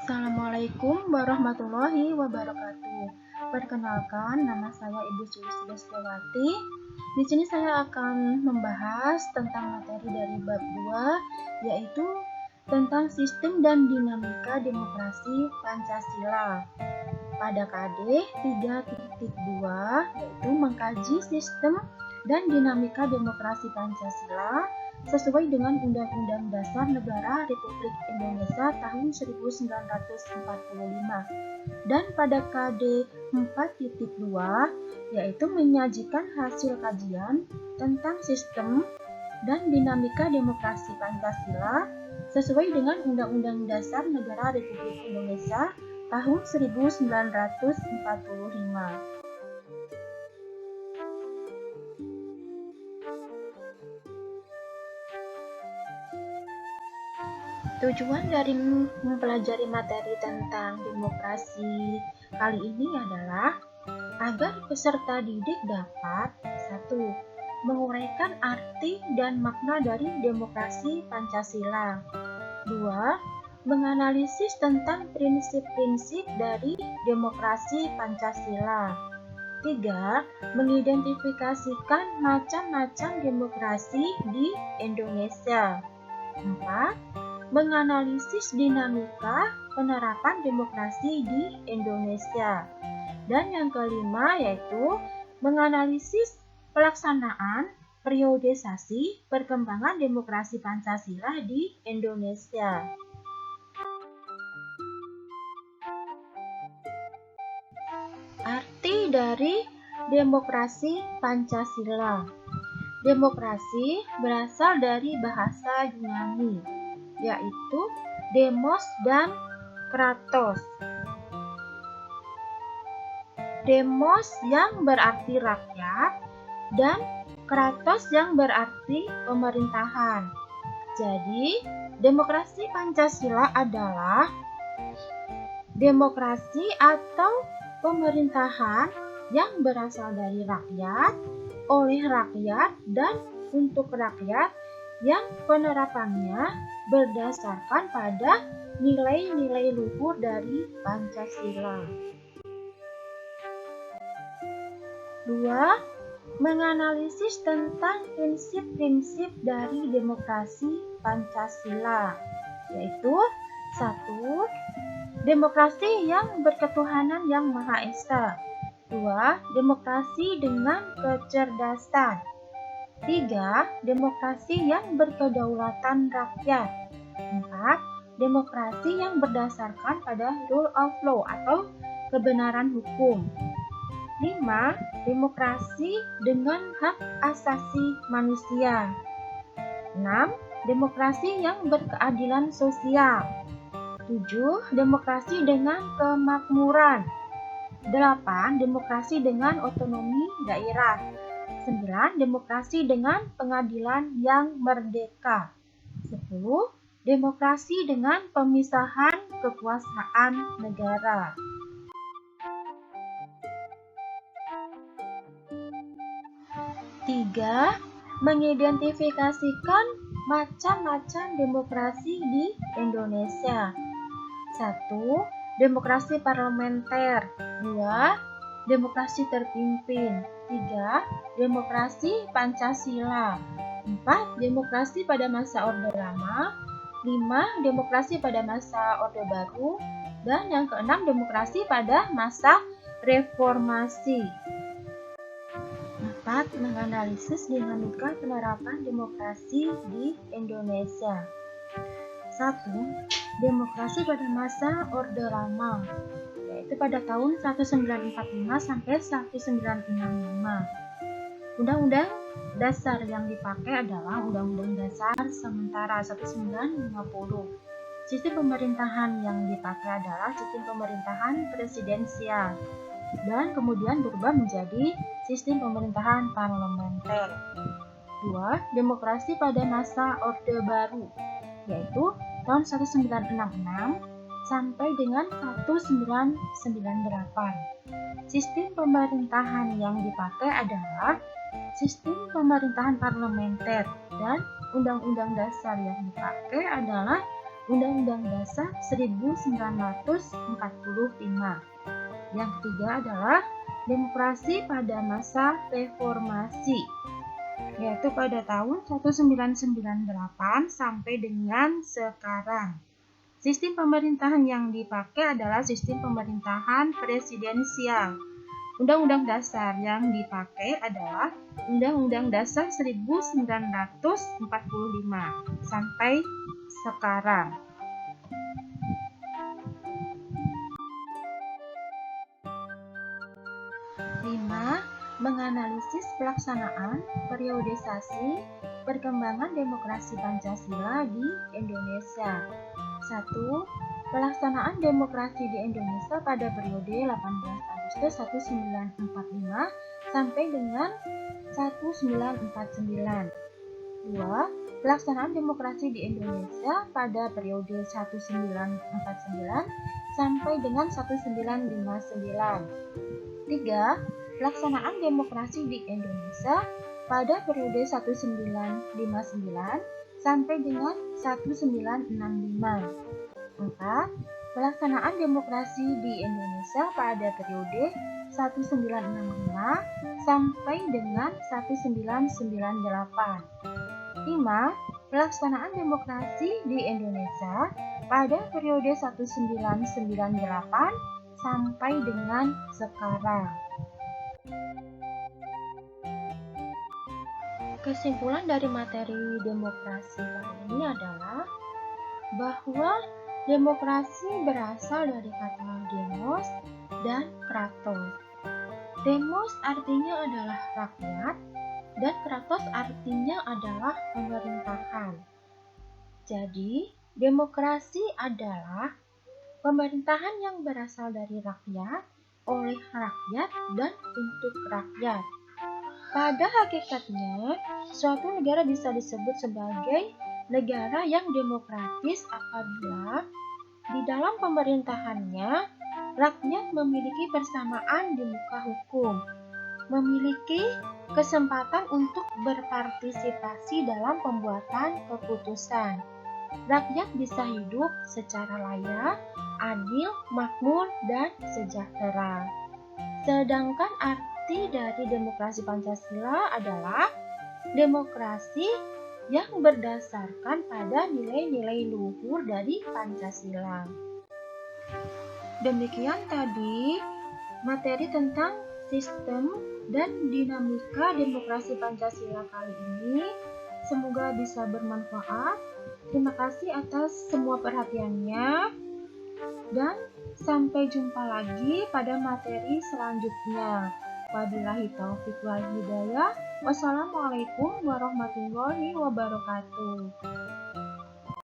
Assalamualaikum warahmatullahi wabarakatuh. Perkenalkan, nama saya Ibu Sulistiawati. Di sini saya akan membahas tentang materi dari bab 2, yaitu tentang sistem dan dinamika demokrasi Pancasila. Pada KD 3.2, yaitu mengkaji sistem dan dinamika demokrasi Pancasila sesuai dengan Undang-Undang Dasar Negara Republik Indonesia tahun 1945. Dan pada KD 4.2, yaitu menyajikan hasil kajian tentang sistem dan dinamika demokrasi Pancasila sesuai dengan Undang-Undang Dasar Negara Republik Indonesia tahun 1945. Tujuan dari mempelajari materi tentang demokrasi kali ini adalah agar peserta didik dapat 1. Menguraikan arti dan makna dari demokrasi Pancasila. 2. Menganalisis tentang prinsip-prinsip dari demokrasi Pancasila. 3. Mengidentifikasikan macam-macam demokrasi di Indonesia. 4. Menganalisis dinamika penerapan demokrasi di Indonesia. Dan yang kelima yaitu menganalisis pelaksanaan periodisasi perkembangan demokrasi Pancasila di Indonesia. Arti dari demokrasi Pancasila. Demokrasi berasal dari bahasa Yunani, yaitu demos dan kratos. Demos yang berarti rakyat dan kratos yang berarti pemerintahan. Jadi, demokrasi Pancasila adalah demokrasi atau pemerintahan yang berasal dari rakyat, oleh rakyat, dan untuk rakyat, yang penerapannya berdasarkan pada nilai-nilai luhur dari Pancasila. 2. Menganalisis tentang prinsip-prinsip dari demokrasi Pancasila, yaitu 1. Demokrasi yang berketuhanan yang Maha Esa. 2. Demokrasi dengan kecerdasan. 3. Demokrasi yang berkedaulatan rakyat. 4. Demokrasi yang berdasarkan pada rule of law atau kebenaran hukum. 5. Demokrasi dengan hak asasi manusia. 6. Demokrasi yang berkeadilan sosial. 7. Demokrasi dengan kemakmuran. 8. Demokrasi dengan otonomi daerah. 9. Demokrasi dengan pengadilan yang merdeka. 10. Demokrasi dengan pemisahan kekuasaan negara. Tiga, mengidentifikasikan macam-macam demokrasi di Indonesia. 1. Demokrasi parlementer. 2. Demokrasi terpimpin. 3. Demokrasi Pancasila. 4. Demokrasi pada masa Orde Lama. 5. Demokrasi pada masa Orde Baru. Dan yang keenam, demokrasi pada masa reformasi. 4. Menganalisis dinamika penerapan demokrasi di Indonesia. 1. Demokrasi pada masa Orde Lama, yaitu pada tahun 1945 sampai 1965. Undang-undang dasar yang dipakai adalah Undang-Undang Dasar sementara 1950. Sistem pemerintahan yang dipakai adalah sistem pemerintahan presidensial dan kemudian berubah menjadi sistem pemerintahan parlementer. 2. Demokrasi pada masa Orde Baru, yaitu tahun 1966 sampai dengan 1998. Sistem pemerintahan yang dipakai adalah sistem pemerintahan parlementer dan Undang-Undang Dasar yang dipakai adalah Undang-Undang Dasar 1945. Yang ketiga adalah demokrasi pada masa reformasi, yaitu pada tahun 1998 sampai dengan sekarang. Sistem pemerintahan yang dipakai adalah sistem pemerintahan presidensial. Undang-Undang Dasar yang dipakai adalah Undang-Undang Dasar 1945 sampai sekarang. 5. Menganalisis pelaksanaan, periodisasi, perkembangan demokrasi Pancasila di Indonesia. 1. Pelaksanaan demokrasi di Indonesia pada periode 18 Agustus 1945 sampai dengan 1949. 2. Pelaksanaan demokrasi di Indonesia pada periode 1949 sampai dengan 1959. 3. Pelaksanaan demokrasi di Indonesia pada periode 1959 sampai dengan 1965. 4. Pelaksanaan demokrasi di Indonesia pada periode 1965 sampai dengan 1998. 5. Pelaksanaan demokrasi di Indonesia pada periode 1998 sampai dengan sekarang. Kesimpulan dari materi demokrasi kali ini adalah bahwa demokrasi berasal dari kata demos dan kratos. Demos artinya adalah rakyat dan kratos artinya adalah pemerintahan. Jadi, demokrasi adalah pemerintahan yang berasal dari rakyat, oleh rakyat, dan untuk rakyat. Pada hakikatnya, suatu negara bisa disebut sebagai negara yang demokratis apabila di dalam pemerintahannya, rakyat memiliki persamaan di muka hukum, memiliki kesempatan untuk berpartisipasi dalam pembuatan keputusan. Rakyat bisa hidup secara layak, adil, makmur, dan sejahtera. Sedangkan arti dari demokrasi Pancasila adalah demokrasi yang berdasarkan pada nilai-nilai luhur dari Pancasila. Demikian tadi materi tentang sistem dan dinamika demokrasi Pancasila kali ini. Semoga bisa bermanfaat. Terima kasih atas semua perhatiannya. Dan sampai jumpa lagi pada materi selanjutnya. Wabillahi taufiq wal hidayah. Wassalamualaikum warahmatullahi wabarakatuh.